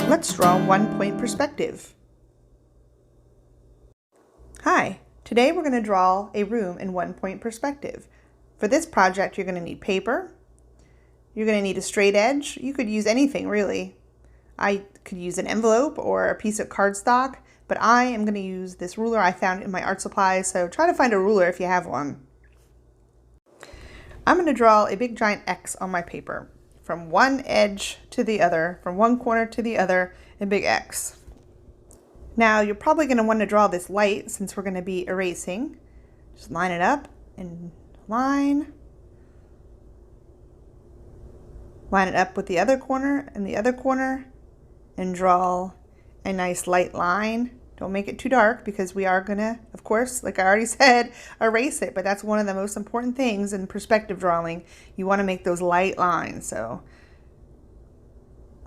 Let's draw one-point perspective. Hi, today we're going to draw a room in one-point perspective. For this project, you're going to need paper. You're going to need a straight edge. You could use anything, really. I could use an envelope or a piece of cardstock, but I am going to use this ruler I found in my art supplies, so try to find a ruler if you have one. I'm going to draw a big giant X on my paper, from one edge to the other, from one corner to the other, a big X. Now you're probably going to want to draw this light since we're going to be erasing. Just line it up and line it up with the other corner and the other corner, and draw a nice light line. Don't make it too dark because we are going to, of course, like I already said, erase it, but that's one of the most important things in perspective drawing. You want to make those light lines. So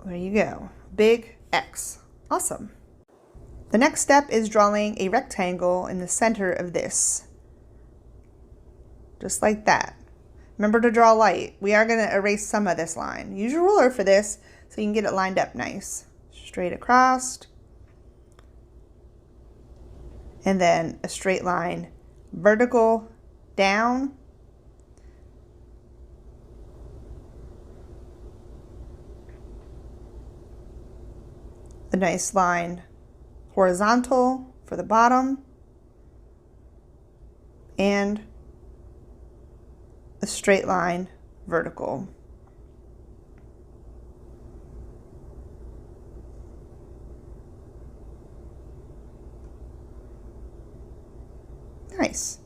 there you go. Big X. Awesome. The next step is drawing a rectangle in the center of this. Just like that. Remember to draw light. We are going to erase some of this line. Use your ruler for this so you can get it lined up nice. Straight across. And then a straight line vertical down. A nice line horizontal for the bottom. And a straight line vertical. Nice.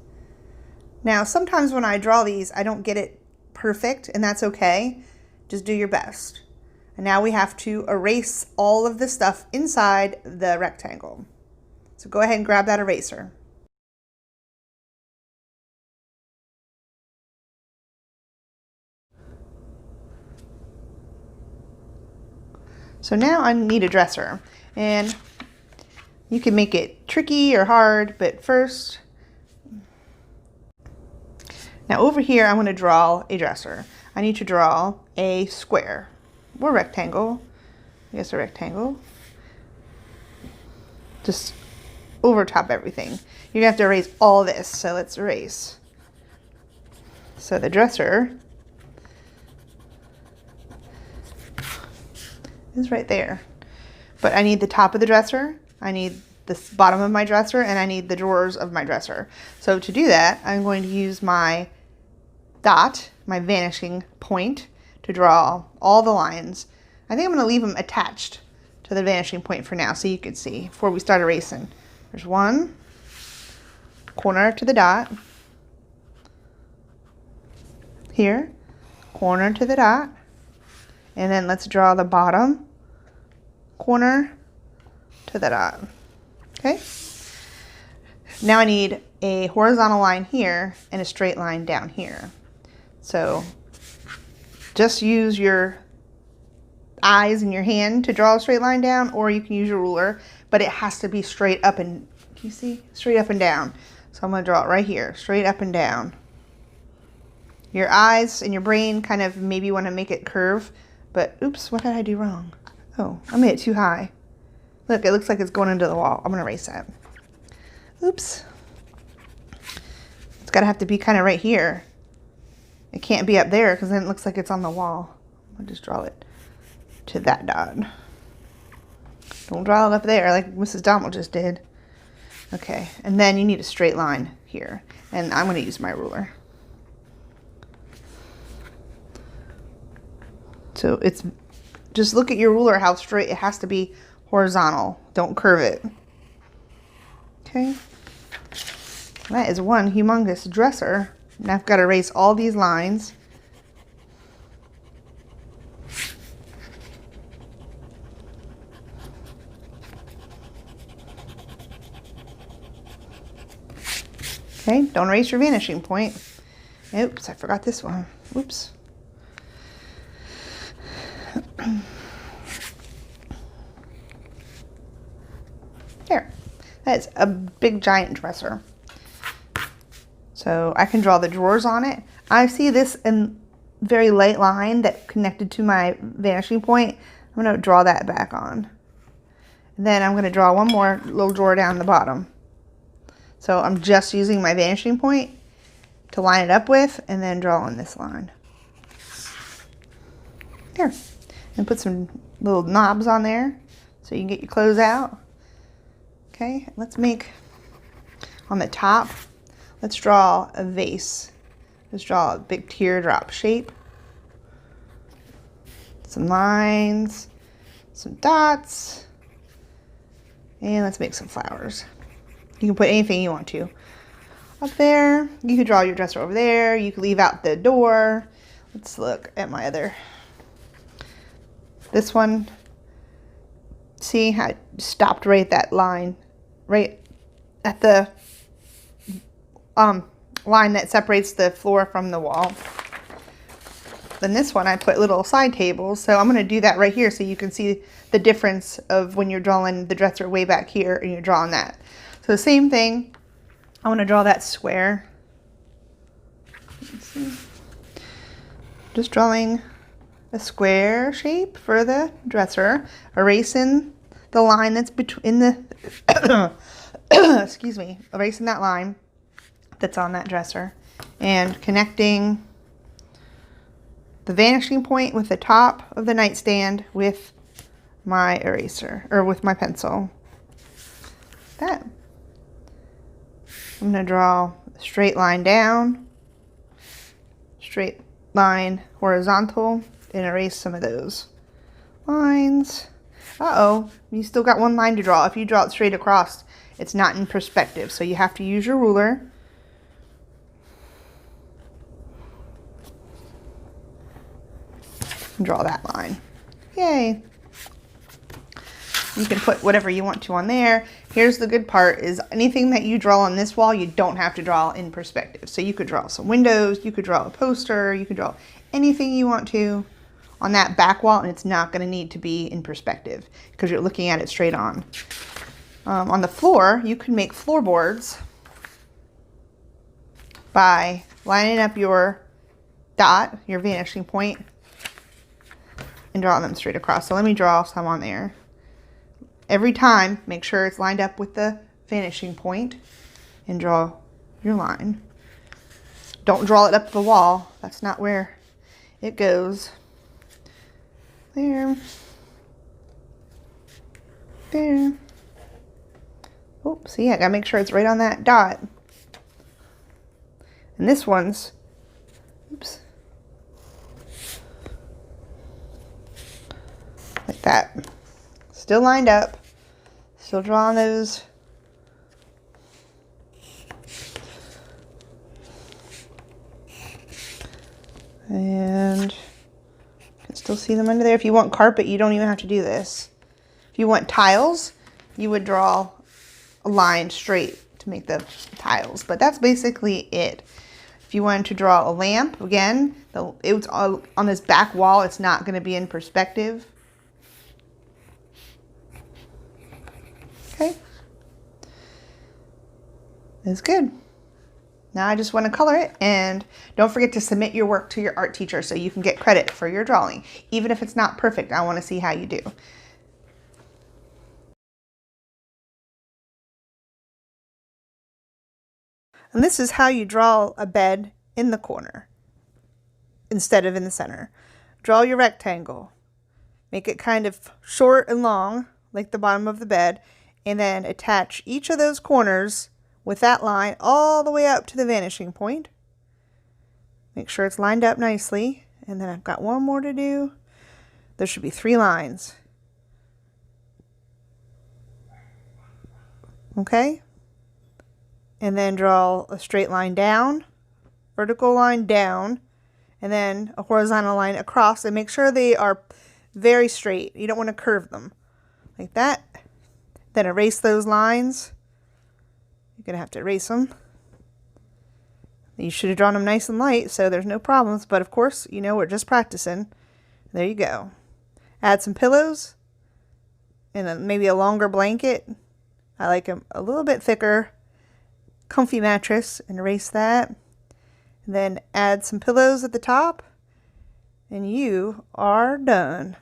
Now sometimes when I draw these I don't get it perfect, and that's okay. Just do your best. And now we have to erase all of the stuff inside the rectangle. So go ahead and grab that eraser. So now I need a dresser, and you can make it tricky or hard, but first, now over here I want to draw a dresser. I need to draw a square or rectangle. I guess a rectangle. Just over top everything. You're gonna have to erase all this, so let's erase. So the dresser is right there. But I need the top of the dresser, I need the bottom of my dresser, and I need the drawers of my dresser. So to do that, I'm going to use my dot, my vanishing point, to draw all the lines. I think I'm going to leave them attached to the vanishing point for now so you can see before we start erasing. There's one corner to the dot. Here, corner to the dot. And then let's draw the bottom corner to the dot. Okay? Now I need a horizontal line here and a straight line down here. So just use your eyes and your hand to draw a straight line down, or you can use your ruler, but it has to be straight up and, can you see? Straight up and down. So I'm going to draw it right here, straight up and down. Your eyes and your brain kind of maybe want to make it curve, but oops, what did I do wrong? Oh, I made it too high. Look, it looks like it's going into the wall. I'm going to erase that. Oops. It's got to have to be kind of right here. It can't be up there because then it looks like it's on the wall. I'll just draw it to that dot. Don't draw it up there like Mrs. Donald just did. Okay, and then you need a straight line here. And I'm going to use my ruler. So it's, just look at your ruler how straight it has to be, horizontal. Don't curve it. Okay. That is one humongous dresser. Now I've got to erase all these lines. Okay, don't erase your vanishing point. Oops, I forgot this one. Oops. There. That's a big giant dresser. So I can draw the drawers on it. I see this in very light line that connected to my vanishing point. I'm going to draw that back on. And then I'm going to draw one more little drawer down the bottom. So I'm just using my vanishing point to line it up with, and then draw on this line. There. And put some little knobs on there so you can get your clothes out. Okay, let's make, on the top, let's draw a vase. Let's draw a big teardrop shape. Some lines, some dots, and let's make some flowers. You can put anything you want to up there. You could draw your dresser over there. You could leave out the door. Let's look at my other, this one. See how I stopped right at that line, right at the line that separates the floor from the wall. Then this one I put little side tables, so I'm going to do that right here so you can see the difference of when you're drawing the dresser way back here and you're drawing that. So the same thing, I want to draw that square. Let's see. Just drawing a square shape for the dresser, erasing the line that's between the excuse me, erasing that line that's on that dresser, and connecting the vanishing point with the top of the nightstand with my eraser, or with my pencil. That. I'm going to draw a straight line down, straight line horizontal, and erase some of those lines. Uh-oh, you still got one line to draw. If you draw it straight across, it's not in perspective, so you have to use your ruler. Draw that line. Yay. You can put whatever you want to on there. Here's the good part, is anything that you draw on this wall, you don't have to draw in perspective. So you could draw some windows, you could draw a poster, you could draw anything you want to on that back wall, and it's not going to need to be in perspective because you're looking at it straight on. On the floor, you can make floorboards by lining up your dot, your vanishing point, and draw them straight across. So let me draw some on there. Every time, make sure it's lined up with the vanishing point and draw your line. Don't draw it up the wall. That's not where it goes. There. There. Oh, see, I gotta make sure it's right on that dot. And this one's, oops, like that. Still lined up. Still drawing those. And you can still see them under there. If you want carpet, you don't even have to do this. If you want tiles, you would draw a line straight to make the tiles. But that's basically it. If you wanted to draw a lamp, again, it's on this back wall. It's not going to be in perspective. Okay. That's good. Now I just want to color it, and don't forget to submit your work to your art teacher so you can get credit for your drawing. Even if it's not perfect, I want to see how you do. And this is how you draw a bed in the corner instead of in the center. Draw your rectangle. Make it kind of short and long, like the bottom of the bed, and then attach each of those corners with that line all the way up to the vanishing point. Make sure it's lined up nicely. And then I've got one more to do. There should be 3 lines. Okay? And then draw a straight line down, vertical line down, and then a horizontal line across, and make sure they are very straight. You don't want to curve them like that. Then erase those lines. You're going to have to erase them. You should have drawn them nice and light, so there's no problems. But of course, you know, we're just practicing. There you go. Add some pillows and then maybe a longer blanket. I like them a little bit thicker. Comfy mattress, and erase that. And then add some pillows at the top. And you are done.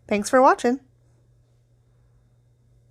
Thanks for watching.